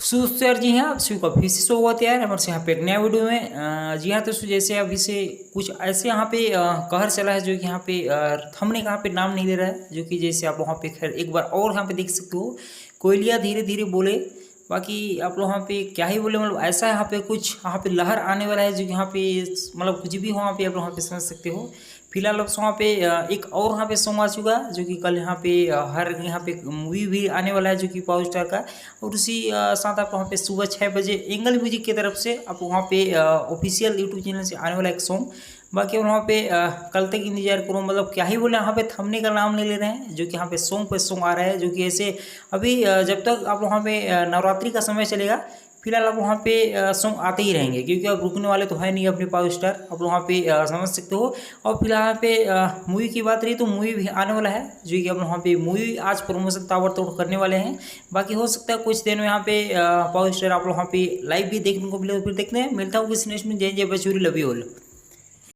Sir जी हाँ, आप सभी को फिर से स्वागत है यार हमारे यहाँ पे एक नया वीडियो में। जी हाँ दोस्तों, जैसे अभी से कुछ ऐसे यहाँ पे कहर चला है जो कि यहाँ पे थंबनेल यहाँ पे नाम नहीं ले रहा है, जो कि जैसे आप वहाँ पे खैर एक बार और यहाँ पे देख सकते हो। कोयलिया धीरे धीरे बोले, बाकी आप लोग यहाँ पे क्या ही बोले, मतलब ऐसा यहाँ पे कुछ यहाँ पे लहर आने वाला है जो कि यहाँ पे मतलब कुछ भी हो वहाँ पे आप लोग यहाँ पे समझ सकते हो। फिलहाल अब वहाँ पे एक और यहाँ पे सॉन्ग आ चुका है जो कि कल यहाँ पे हर यहाँ पे मूवी भी आने वाला है जो कि पावर स्टार का। और उसी साथ आप वहाँ पे सुबह 6 बजे एंगल म्यूजिक की तरफ से आप वहाँ पे ऑफिशियल यूट्यूब चैनल से आने वाला एक सॉन्ग। बाकी वहाँ पे कल तक इंतजार करो, मतलब क्या ही बोले, यहाँ पे थंबनेल का नाम नहीं ले रहे हैं, जो कि यहाँ पे सॉन्ग पे सॉन्ग आ रहा है जो कि ऐसे अभी जब तक आप वहाँ पे नवरात्रि का समय चलेगा फिलहाल आप वहाँ पे सॉन्ग आते ही रहेंगे, क्योंकि अब रुकने वाले तो है नहीं अपने पावर स्टार, आप वहाँ पे समझ सकते हो। और फिलहाल यहाँ पे मूवी की बात रही तो मूवी भी आने वाला है जो कि अब वहाँ पे मूवी आज प्रमोशन ताबड़तोड़ करने वाले हैं। बाकी हो सकता है कुछ दिन में यहाँ पे पावर स्टार आप लोग वहाँ पे लाइव भी देखने को मिले। फिर देखते हैं, मिलता हूँ किसी नेक्स्ट में। जय जय बचूरी, लव यू ऑल।